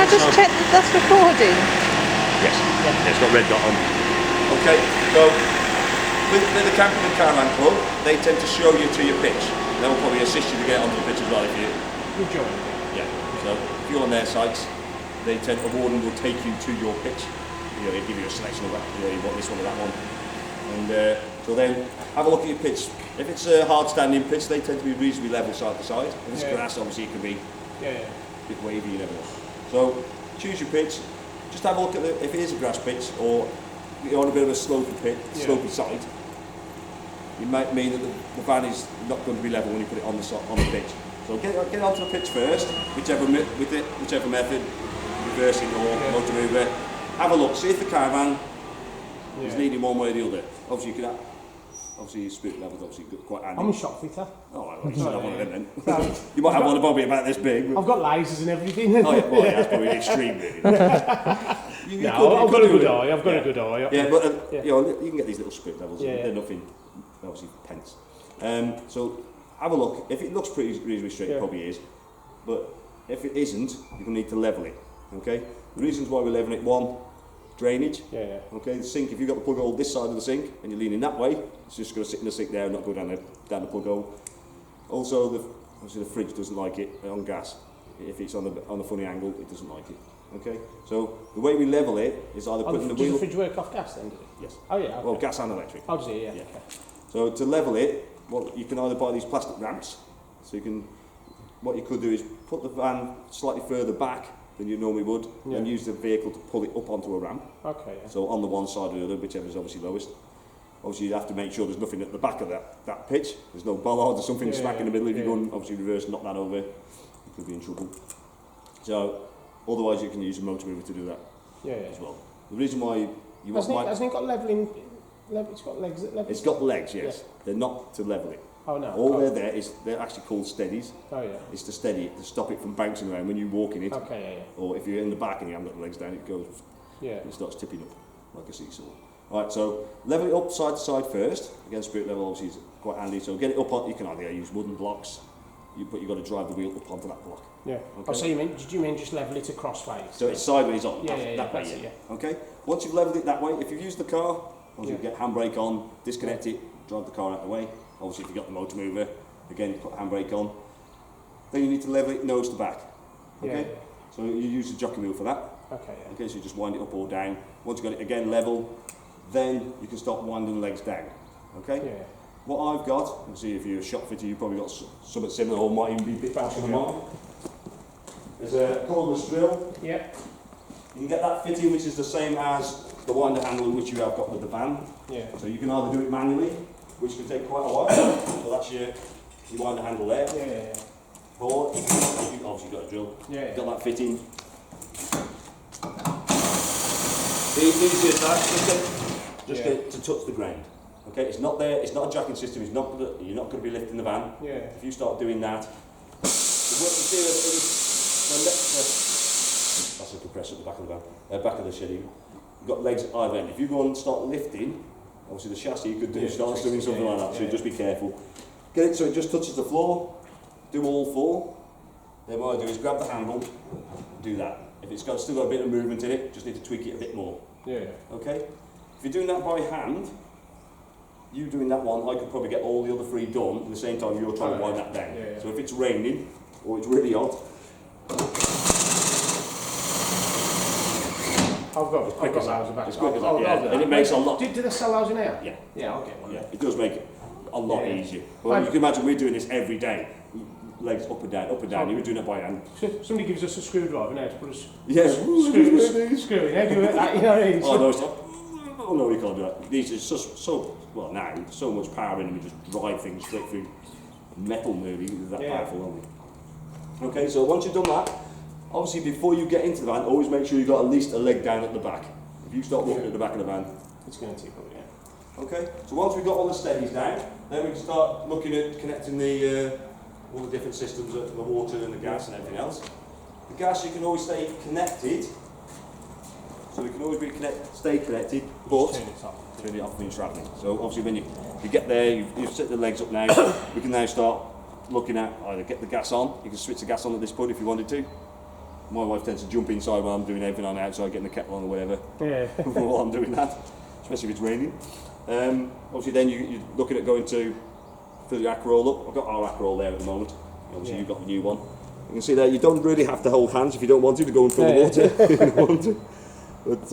just check that that's recording? Yes, it's got red dot on. Okay, so with the Camping and Caravan Club, they tend to show you to your pitch. They'll probably assist you to get onto the pitch as well if you... You're joining. Yeah, so if you're on their sites, they tend, a warden will take you to your pitch. They give you a selection of that, you want this one or that one. And so then have a look at your pitch. If it's a hard standing pitch, they tend to be reasonably level side to side. If it's grass, obviously it can be a bit wavy, you never know. So choose your pitch, just have a look at if it is a grass pitch or you're on a bit of a slopy pitch, slopy side. It might mean that the van is not going to be level when you put it on the pitch. So get onto the pitch first, whichever method, reversing or motor mover. Have a look, see if the caravan is leaning one way or the other. Obviously you can have, obviously your spirit level's obviously quite handy. I'm a shop fitter. Oh, well, you should have one of them then. You might have one probably about this big. I've got lasers and everything. Oh yeah, well, yeah, that's probably extreme really. I've got a good eye, I've got a good eye. Yeah, but you know, you can get these little spirit levels, they're nothing, obviously pence. So have a look, if it looks pretty reasonably straight, it probably is, but if it isn't, you're going to need to level it, okay? The reasons why we're leveling it, one, drainage, okay, the sink, if you've got the plug hole this side of the sink and you're leaning that way, it's just going to sit in the sink there and not go down the plug hole. Also, obviously the fridge doesn't like it on gas. If it's on a funny angle, it doesn't like it. Okay, so the way we level it is either putting the wheel... Does the fridge work off gas then? Yes. Oh yeah. Okay. Well, gas and electric. Oh, does it? Yeah. Okay. So to level it, well, you can either buy these plastic ramps. So you can, what you could do is put the van slightly further back than you normally would, and use the vehicle to pull it up onto a ramp. Okay. Yeah. So on the one side or the other, whichever is obviously lowest. Obviously, you have to make sure there's nothing at the back of that pitch. There's no bollards or something smack in the middle. If you go and obviously reverse, knock that over, you could be in trouble. So otherwise, you can use a motor mover to do that as well. The reason why you hasn't it got levelling? It's got legs that level. It's got legs, yes. They're not to level it. Oh no. All they're actually called steadies. Oh yeah. It's to steady it, to stop it from bouncing around when you walk in it. Okay. Or if you're in the back and you haven't got the legs down, it goes. It starts tipping up like a seesaw. Right, so level it up side to side first. Again, spirit level obviously is quite handy. So get it up on. You can either use wooden blocks, but you've got to drive the wheel up onto that block. Yeah. Okay. Oh, so did you mean just level it crossways? So it's sideways on. That way. It, Okay. Once you've levelled it that way, if you've used the car, once you get handbrake on, disconnect it, drive the car out of the way. Obviously, if you've got the motor mover, again, put handbrake on. Then you need to level it nose to back. Okay. So you use the jockey wheel for that. Okay. Okay. So you just wind it up or down. Once you've got it again level, then you can start winding the legs down. Okay. Yeah. What I've got, and see if you're a shop fitter, you've probably got something similar or might even be a bit faster than mine. There's a cordless drill. Yeah. You can get that fitting, which is the same as the winder handle which you have got with the van. Yeah. So you can either do it manually, which can take quite a while. So that's your winder handle there. Yeah. Or you've obviously got a drill. Yeah. You've got that fitting. The easiest that, just get it to touch the ground. Okay, it's not there. It's not a jacking system. You're not going to be lifting the van. Yeah. If you start doing that, that's a compressor at the back of the van, back of the shed. You've got legs at either end. If you go and start lifting, obviously the chassis you could do start doing something like that. So just be careful. Get it so it just touches the floor. Do all four. Then what I do is grab the handle, do that. If it's still got a bit of movement in it, just need to tweak it a bit more. Yeah. Okay. If you're doing that by hand, you doing that one, I could probably get all the other three done at the same time you're trying to wind that down. Yeah. So if it's raining or it's really hot, I've got those about. It's quick as that, and it makes a lot. Do they sell those in here? Yeah. Yeah, I'll get one. Yeah, it does make it a lot easier. Well, you can imagine we're doing this every day. Legs up and down, you're doing it by hand. Somebody gives us a screwdriver now to put us screw in. How do you do that? You know what I mean? Oh no, it's not. Oh no, you can't do that. These are so well now. So much power in them, you just drive things straight through metal. Maybe that powerful, aren't they? Okay, so once you've done that, obviously before you get into the van, always make sure you've got at least a leg down at the back. If you start looking at the back of the van, it's going to tip up. Okay, so once we've got all the steadies down, then we can start looking at connecting the all the different systems, the water and the gas and everything else. The gas, you can always stay connected, so we can always stay connected, but turn it off when you're travelling. So obviously when you get there, you've set the legs up now, we can now start looking at either get the gas on. You can switch the gas on at this point if you wanted to. my wife tends to jump inside while I'm doing everything on the outside, getting the kettle on or whatever, Yeah. while I'm doing that, especially if it's raining. Obviously then you're looking at going to fill your Aquaroll up. I've got our Aquaroll there at the moment. Obviously you've got the new one. You can see there, you don't really have to hold hands if you don't want to go and fill the water if you don't want to. But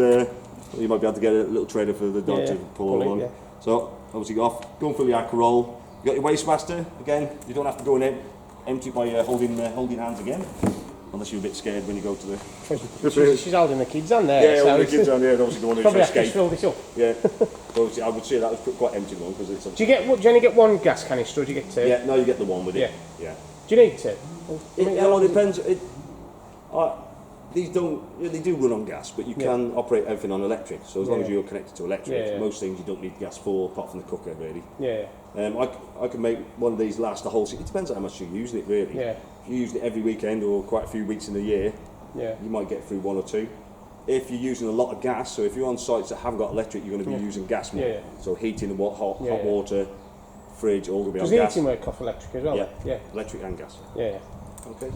you might be able to get a little trailer for the dog to pull along. Yeah. So obviously go and fill your Aquaroll. You got your Waste Master, again, you don't have to go in empty by holding hands again. Unless you're a bit scared when you go to the... She's holding the kids on there. Yeah, so holding the kids on there, obviously the one who's probably have to escaped. fill this up. Yeah, so obviously I would say that was quite empty one because it's... Do you only get one gas canister or do you get two? Yeah, no, you get the one with it. Yeah. Yeah. Do you need two? It depends. These they do run on gas, but you can operate everything on electric. So as long as you're connected to electric, most things you don't need gas for, apart from the cooker, really. Yeah. I can make one of these last the whole season. It depends on how much you're using it, really. Yeah. If you're using it every weekend or quite a few weeks in the year, you might get through one or two. If you're using a lot of gas, so if you're on sites that haven't got electric, you're going to be using gas more. Yeah. So heating and hot water, fridge, all going to be on Does gas. Does heating work off electric as well? Yeah. Electric and gas. Yeah. Okay.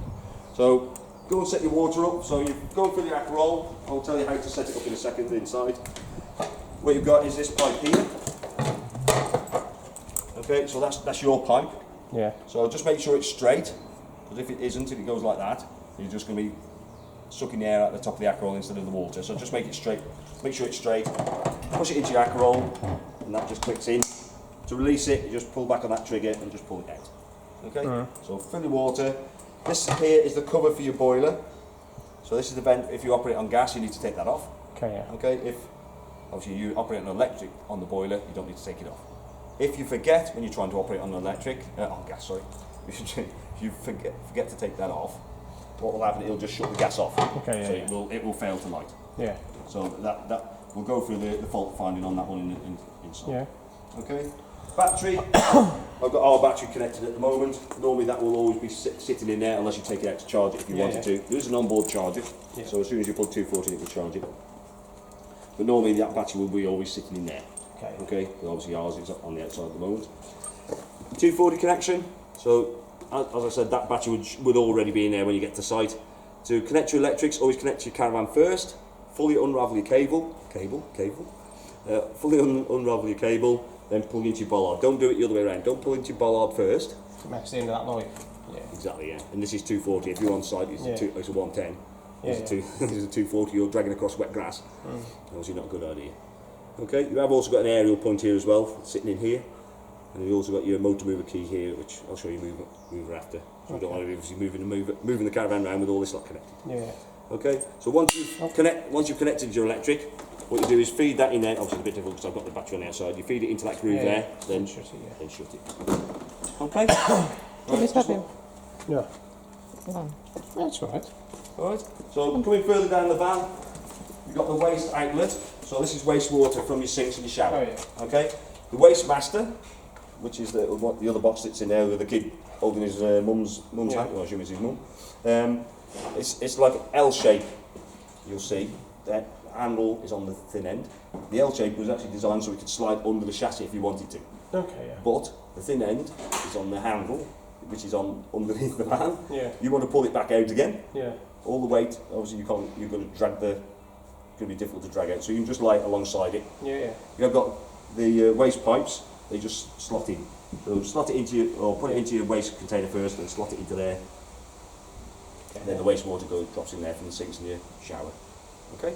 So go and set your water up. So you go and fill your Aquaroll. I'll tell you how to set it up in a second inside. What you've got is this pipe here. Okay, so that's your pipe. Yeah. So just make sure it's straight, because if it isn't, if it goes like that, you're just going to be sucking the air out the top of the Aquaroll instead of the water. So just make it straight. Make sure it's straight. Push it into your Aquaroll, and that just clicks in. To release it, you just pull back on that trigger and just pull it out. Okay. So fill your water. This here is the cover for your boiler. So this is the vent. If you operate on gas, you need to take that off. Okay. Yeah. Okay. If obviously you operate on electric on the boiler, you don't need to take it off. If you forget when you're trying to operate on electric, on gas, sorry, if you forget to take that off, what will happen? It'll just shut the gas off. Okay. Yeah. So it will fail to light. Yeah. So that we'll go through the fault finding on that one inside. Yeah. Okay. Battery. I've got our battery connected at the moment. Normally that will always be sitting in there unless you take it out to charge it if you wanted to. There is an onboard charger, so as soon as you plug 240 in, it will charge it. But normally that battery will be always sitting in there. Okay. Obviously ours is on the outside at the moment. 240 connection. So as I said, that battery would already be in there when you get to site. To connect your electrics, always connect your caravan first. Fully unravel your cable. Fully unravel your cable. Then plug into your bollard. Don't do it the other way around. Don't pull into your bollard first. Match the end of that line. Yeah. Exactly, yeah. And this is 240. If you're on site, it's a 110. This is a 240. You're dragging across wet grass. Obviously not a good idea. Okay, you have also got an aerial point here as well, sitting in here. And you've also got your motor mover key here, which I'll show you mover after. So we don't want to be obviously moving the caravan around with all this lot connected. Yeah. Okay, so once you've connected your electric, what you do is feed that in there. Obviously it's a bit difficult because I've got the battery on the outside. You feed it into that groove there, then shut it. Okay. Do you have him? No. No. That's right. Alright. So coming further down the van, you've got the waste outlet. So this is wastewater from your sinks and your shower. Okay. The Waste Master, which is the other box that's in there with the kid holding his mum's hand. Well, I assume it's his mum. It's like an L shape. You'll see that handle is on the thin end. The L shape was actually designed so it could slide under the chassis if you wanted to. Okay. Yeah. But the thin end is on the handle, which is on underneath the van. Yeah. You want to pull it back out again. Yeah. All the weight, obviously you're going to drag it's going to be difficult to drag out. So you can just lay it alongside it. Yeah. You've got the waste pipes. They just slot in. So slot it into put it into your waste container first, and slot it into there. And then the wastewater drops in there from the sinks in your shower. Okay.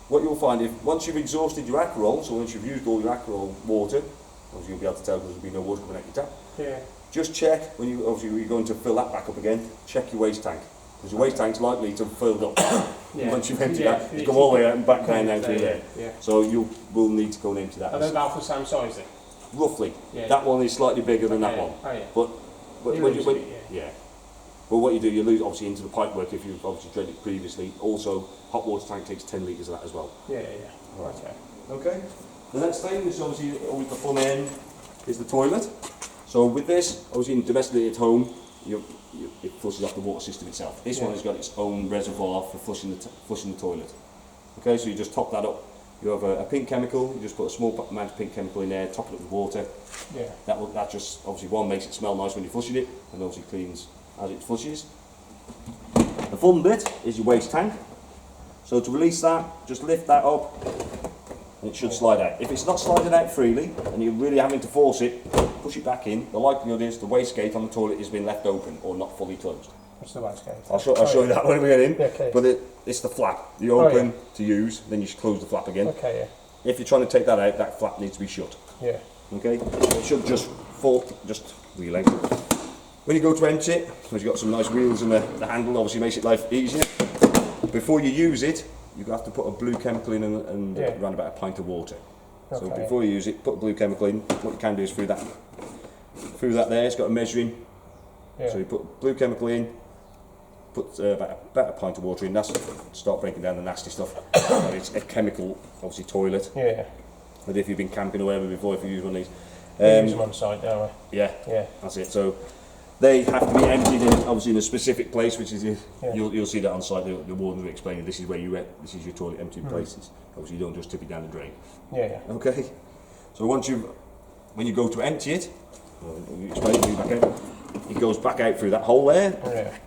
What you'll find once you've exhausted your Aquaroll, so once you've used all your Aquaroll water, obviously you'll be able to tell because there'll be no water coming out your tap. Yeah. Just check when you're going to fill that back up again. Check your waste tank because your waste tank's likely to fill up. Once you've emptied that, you go all the way out and back down through there. Yeah. So you will need to go and empty that. Are they about the same size then? Roughly. Yeah. That one is slightly bigger than that one. Oh, yeah. But Yeah. But what you do, you lose obviously into the pipe work if you've obviously drilled it previously. Also, hot water tank takes 10 litres of that as well. Yeah. Right. Okay. Okay. The next thing is obviously always the fun end is the toilet. So with this, obviously domestically at home, it flushes off the water system itself. This one has got its own reservoir for flushing the toilet. Okay, so you just top that up. You have a pink chemical. You just put a small amount of pink chemical in there, top it up with water. Yeah. That just obviously one makes it smell nice when you're flushing it, and obviously cleans as it flushes. The fun bit is your waste tank. So to release that, just lift that up and it should slide out. If it's not sliding out freely and you're really having to force it, push it back in. The likelihood is the wastegate on the toilet has been left open or not fully closed. What's the wastegate? I'll show you that when we get in. Okay. But it's the flap. You open to use, then you should close the flap again. Okay, If you're trying to take that out, that flap needs to be shut. yeah. Okay? It should just fall, just wheeling. When you go to empty it, because you've got some nice wheels and the handle, obviously makes it life easier. Before you use it, you have to put a blue chemical in and around about a pint of water. So before you use it, put blue chemical in. What you can do is through that there, it's got a measuring. So you put blue chemical in, put about a pint of water in. That's start breaking down the nasty stuff. It's a chemical, obviously toilet. Yeah. But if you've been camping or whatever before, if you use one of these, We use them on site, don't we? yeah, Yeah. that's it. So they have to be emptied in, obviously in a specific place, which is you'll see that on site. The warden will explain this is where this is your toilet emptying places. Obviously, you don't just tip it down the drain. Yeah. Okay. So when you go to empty it, explain it back out. It goes back out through that hole there,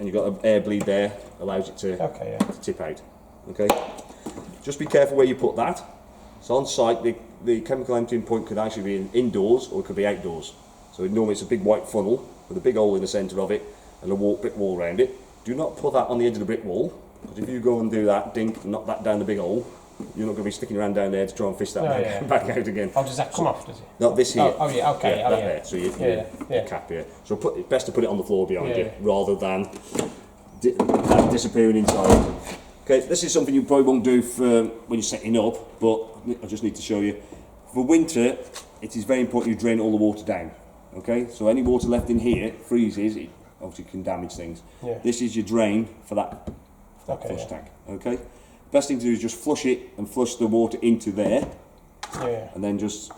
and you've got an air bleed there, allows it to tip out. Okay. Just be careful where you put that. So on site, the chemical emptying point could actually be indoors or it could be outdoors. So normally it's a big white funnel with a big hole in the centre of it and a brick wall around it. Do not put that on the edge of the brick wall, because if you go and do that, dink, and knock that down the big hole, you're not going to be sticking around down there to try and fish that back out again. Oh, does that come off, does it? Not this here. Oh yeah, okay. Yeah, that there. So your cap here. So it's best to put it on the floor behind you rather than that disappearing inside. Okay, this is something you probably won't do for when you're setting up, but I just need to show you. For winter, it is very important you drain all the water down. Okay, so any water left in here freezes, it obviously can damage things. Yeah. This is your drain for that flush tank. Okay, best thing to do is just flush it and flush the water into there. Yeah. And then just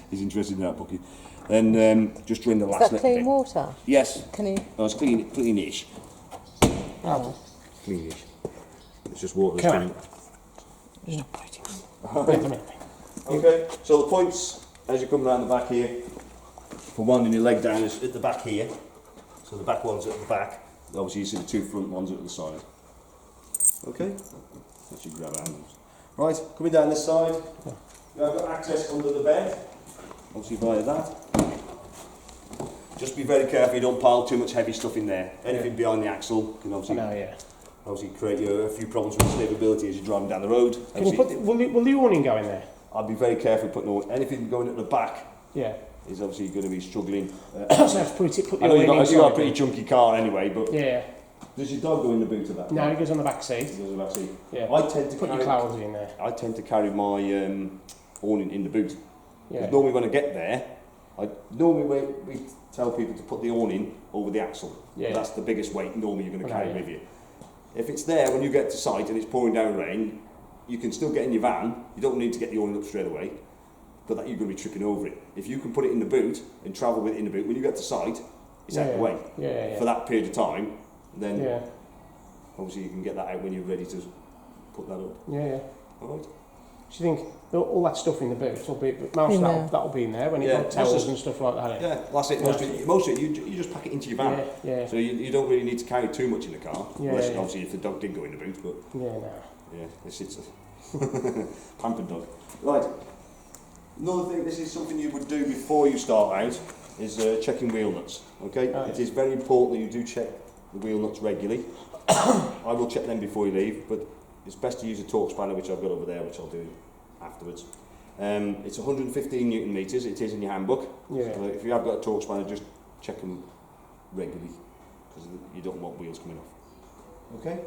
he's interested in that bucket. Then just drain the last Is that little clean bit. water? Yes. Can you? No, it's cleanish. Oh. Cleanish. It's just water. Can That's Wait a minute. Okay, so the points as you come around the back here, for one, your leg down is at the back here. So the back one's at the back. Obviously you see the two front ones at the side. Okay, that's your grab handles. Right, coming down this side, you have got access under the bed, obviously via that. Just be very careful you don't pile too much heavy stuff in there. Anything behind the axle can obviously create you a few problems with stability as you're driving down the road. Can you put, will the awning go in there? I'd be very careful putting anything going at the back. Yeah. Is obviously going to be struggling. So I have to put the I know awning you've got a pretty chunky car anyway, but does your dog go in the boot of that? No, he goes on the back seat. He goes on the back seat. Yeah. I tend to put your clouds in there. I tend to carry my awning in the boot. Yeah. Normally when I get there, we tell people to put the awning over the axle. Yeah. That's the biggest weight normally you're going to carry with you. If it's there when you get to site and it's pouring down rain, you can still get in your van. You don't need to get the awning up straight away, but that you're going to be tripping over it. If you can put it in the boot and travel with it in the boot, when you get to site, it's out of the way. For that period of time, then obviously you can get that out when you're ready to put that up. All right. Do you think all that stuff in the boot will be, that'll be in there when you've got towels and stuff like that? Yeah, that's it. Most of it, you just pack it into your van. So you don't really need to carry too much in the car, unless obviously if the dog did go in the boot. But it's a pampered dog. Right. Another thing, this is something you would do before you start out, is checking wheel nuts. Okay, it is very important that you do check the wheel nuts regularly. I will check them before you leave, but it's best to use a torque spanner, which I've got over there, which I'll do afterwards. It's 115 Newton meters. It is in your handbook. So if you have got a torque spanner, just check them regularly, because you don't want wheels coming off. Okay.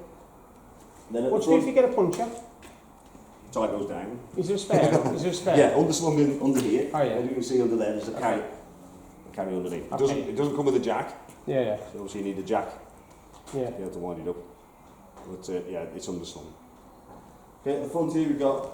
Then what do you do if you get a puncture? Tie goes down. Is there a spare? Is there a spare? Yeah, underslung under here. Oh yeah. As you can see under there, there's a carry underneath. It doesn't come with a jack. So obviously you need a jack. To be able to wind it up. But it's underslung. Okay, at the front here we've got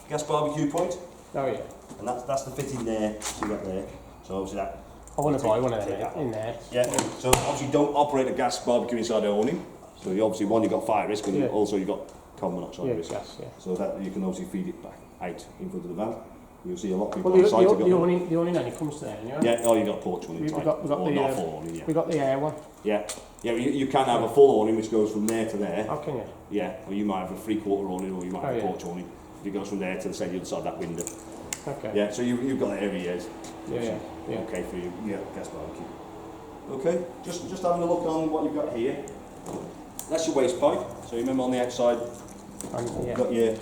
gas barbecue point. Oh yeah. And that's the fitting there. See that there. So obviously that. I want to buy one of them in there. Yeah. So obviously don't operate a gas barbecue inside the awning. So you obviously you've got fire risk, and also you've got carbon monoxide risk. So that you can obviously feed it back out in front of the van. You'll see a lot of people on site. The awning only comes there, anyway. Yeah, you've got a porch one inside. We've got the air one. Yeah. Yeah, you can have a full awning which goes from there to there. How can you? Yeah, or you might have a 3/4 awning, or you might have a yeah. porch awning. It goes from there to the other side of that window. Okay. Yeah, so you've got that area, Yeah. okay for you. Yeah, gas barbecue. Okay, just having a look on what you've got here. That's your waste pipe. So you remember on the outside, Yeah. you've got your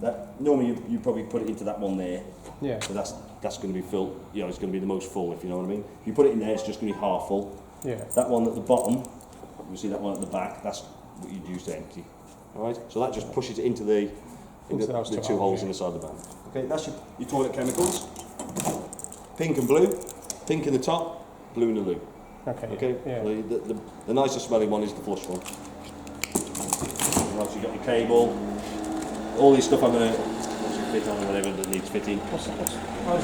that. Normally you probably put it into that one there. Yeah. So that's going to be filled. You know, it's going to be the most full, if you know what I mean. If you put it in there, it's just going to be half full. Yeah. That one at the bottom, you see that one at the back. That's what you'd use to empty. All right. So that just pushes it into the two holes in the side of the van. Okay, that's your toilet chemicals. Pink and blue. Pink in the top, blue in the loo. Okay. Okay. Yeah. The nicer smelling one is the flush one. And obviously you've got your cable. All this stuff I'm going to fit on or whatever that needs fitting. Oh, is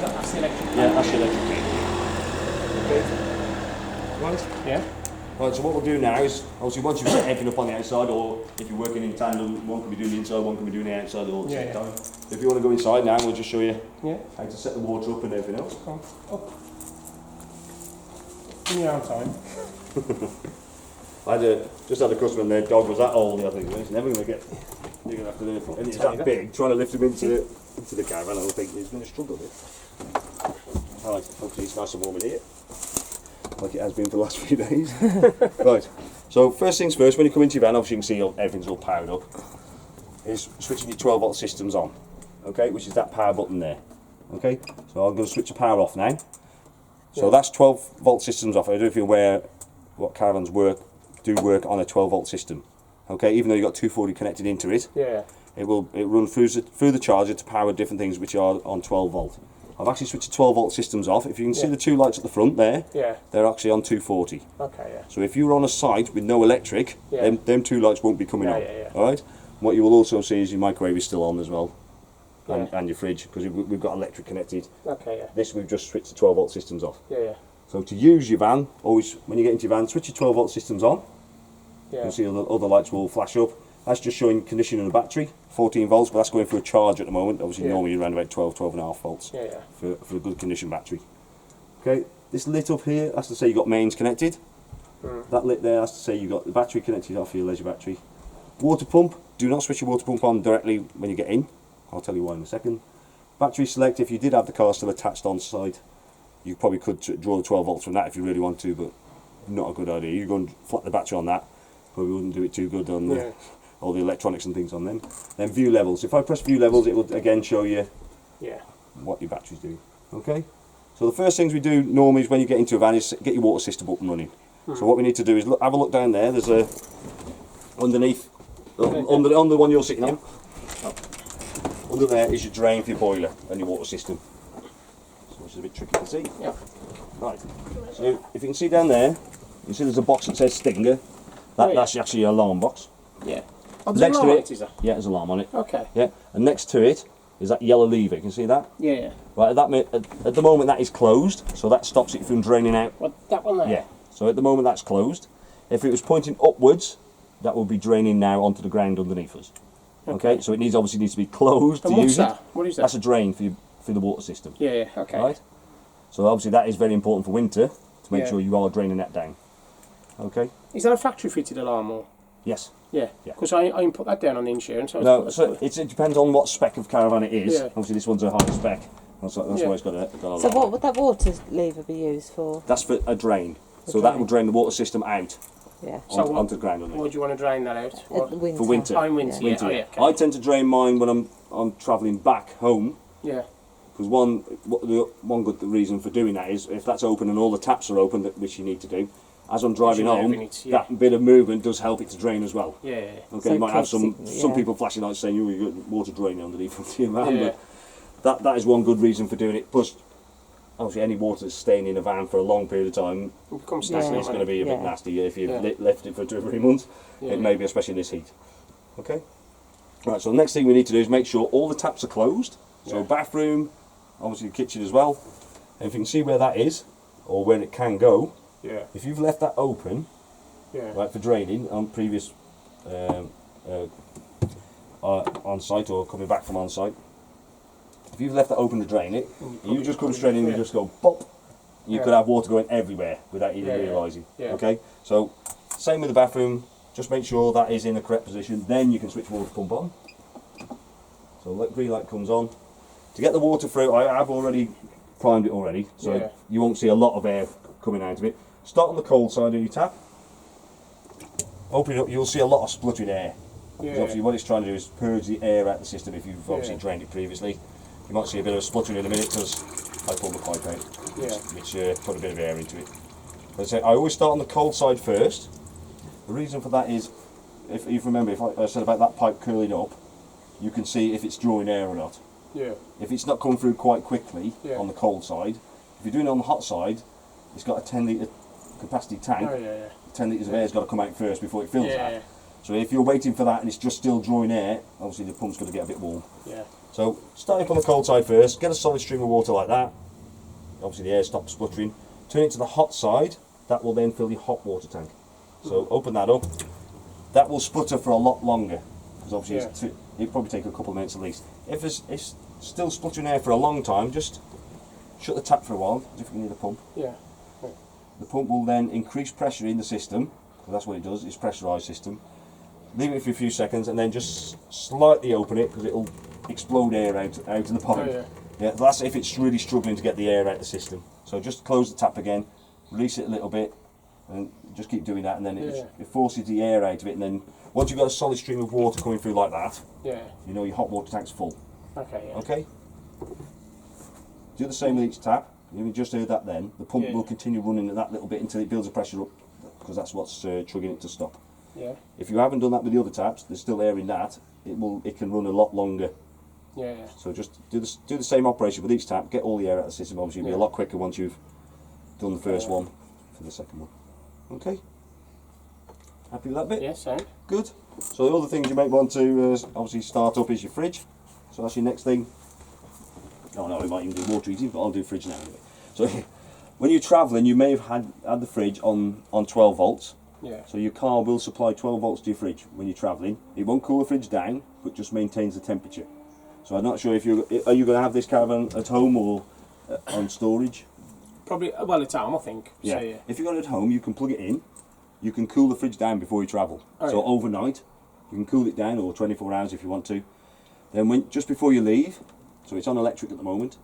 that? That's the electric. Yeah, that's your electric cable. Okay. Right. Yeah. Right, so what we'll do now is, obviously once you've set everything up on the outside, or if you're working in tandem, one can be doing the inside, one can be doing the outside all at the same time. If you want to go inside now, we'll just show you how to set the water up and everything else. Come on, up. In your own time. Just had a customer and their dog was that old, I think, he's never going to get, you're going to have to do it. And he's that big, trying to lift him into the caravan, I think he's going to struggle with it. Right, hopefully it's nice and warm in here. Like it has been for the last few days. Right, so first things first, when you come into your van, obviously you can see everything's all powered up, is switching your 12 volt systems on, okay, which is that power button there. Okay, so I'm going to switch the power off now. So that's 12 volt systems off. I don't know if you're aware what caravans do work on a 12 volt system. Okay, even though you've got 240 connected into it, it run through the charger to power different things which are on 12 volt. I've actually switched the 12 volt systems off. If you can see the two lights at the front there, they're actually on 240. Okay, yeah. So if you're on a site with no electric, them two lights won't be coming on. Alright? What you will also see is your microwave is still on as well. And your fridge, because we've got electric connected. Okay, yeah. This we've just switched the 12 volt systems off. Yeah. So to use your van, always when you get into your van, switch your 12 volt systems on. You can see other lights will flash up. That's just showing condition of the battery, 14 volts, but that's going through a charge at the moment. Obviously normally around about 12.5 volts for a good condition battery. Okay, this lit up here, that's to say you've got mains connected. That lit there, that's to say you've got the battery connected off your leisure battery. Water pump, do not switch your water pump on directly when you get in. I'll tell you why in a second. Battery select, if you did have the car still attached on site, you probably could draw the 12 volts from that if you really want to, but not a good idea. You go and flat the battery on that, but we wouldn't do it too good on all the electronics and things on them. Then view levels. If I press view levels, it will again show you what your batteries do. Okay? So the first things we do normally is when you get into a van is get your water system up and running. So what we need to do is have a look down there. There's a underneath, on the one you're sitting on. Under there is your drain for your boiler and your water system. So which is a bit tricky to see. Right. So if you can see down there, you see there's a box that says Stinger. That's actually your alarm box. Oh, next to it, is there? there's an alarm on it. Okay. Yeah, and next to it is that yellow lever. You can see that? Yeah. Right. At the moment that is closed, so that stops it from draining out. What, that one there? Yeah. So at the moment that's closed. If it was pointing upwards, that will be draining now onto the ground underneath us. Okay. So it obviously needs to be closed and to use that? it. What is that? That's a drain for the water system. Yeah. Okay. Right. So obviously that is very important for winter to make sure you are draining that down. Okay. Is that a factory fitted alarm or? Yes. Yeah. Because I didn't put that down on the insurance. No, so it depends on what spec of caravan it is. Obviously this one's a high spec. That's why it's got a So what would that water lever be used for? That's for a drain. So that will drain the water system out onto the ground underneath. Why do you want to drain that out? Winter. For winter. Oh, in winter. Winter. Yeah. I tend to drain mine when I'm travelling back home. Yeah. Because one good reason for doing that is if that's open and all the taps are open, which you need to do, as I'm driving home, that bit of movement does help it to drain as well. Yeah. Okay, so you might have some people flashing lights saying you got water draining underneath your van, but that is one good reason for doing it. Plus, obviously, any water that's staying in a van for a long period of time, it's going to be a bit nasty if you've left it for 2 or 3 months. It may be, especially in this heat. Okay. Right. So the next thing we need to do is make sure all the taps are closed. So bathroom, obviously the kitchen as well. And if you can see where that is, or where it can go. If you've left that open, right, for draining on previous on site or coming back from on site, if you've left that open to drain it, you just come straight in and just go pop. You could have water going everywhere without even realising. Okay, so Same with the bathroom, just make sure that is in the correct position, then you can switch water pump on. So green light comes on. To get the water through, I've already primed it already, so you won't see a lot of air coming out of it. Start on the cold side of your tap. Open it up, you'll see a lot of spluttering air. Because obviously what it's trying to do is purge the air out of the system if you've obviously drained it previously. You might see a bit of spluttering in a minute because I pulled the pipe out, which put a bit of air into it. As I say, I always start on the cold side first. The reason for that is, if you remember, if I said about that pipe curling up, you can see if it's drawing air or not. If it's not coming through quite quickly on the cold side, if you're doing it on the hot side, it's got a 10 litre capacity tank. 10 litres of air's got to come out first before it fills that. So if you're waiting for that and it's just still drawing air, obviously the pump's going to get a bit warm. So starting from the cold side first, get a solid stream of water like that. Obviously the air stops spluttering. Turn it to the hot side, that will then fill the hot water tank. So open that up. That will splutter for a lot longer, because obviously it'll probably take a couple of minutes at least. If it's still spluttering air for a long time, just shut the tap for a while, as if you need a pump. The pump will then increase pressure in the system, because that's what it does, it's a pressurised system. Leave it for a few seconds and then just slightly open it, because it'll explode air out of the pipe. That's if it's really struggling to get the air out of the system. So just close the tap again, release it a little bit, and just keep doing that, and then it forces the air out of it, and then once you've got a solid stream of water coming through like that, you know your hot water tank's full. Okay? Do the same with each tap. You just heard that then. The pump will continue running at that little bit until it builds the pressure up, because that's what's triggering it to stop. If you haven't done that with the other taps, there's still air in that, it can run a lot longer. So just do the same operation with each tap, get all the air out of the system. Obviously it'll be a lot quicker once you've done the first one for the second one. Okay? Happy with that bit? Yes, sir. Good. So the other things you might want to obviously start up is your fridge. So that's your next thing. Oh no, we might even do water heating, but I'll do fridge now anyway. So when you're travelling, you may have had the fridge on 12 volts. So your car will supply 12 volts to your fridge when you're travelling. It won't cool the fridge down, but just maintains the temperature. So I'm not sure if are you going to have this caravan at home or on storage? Probably, well, it's home, I think. Yeah. So, If you've got it at home, you can plug it in. You can cool the fridge down before you travel. So overnight, you can cool it down, or 24 hours if you want to. Then just before you leave, so it's on electric at the moment.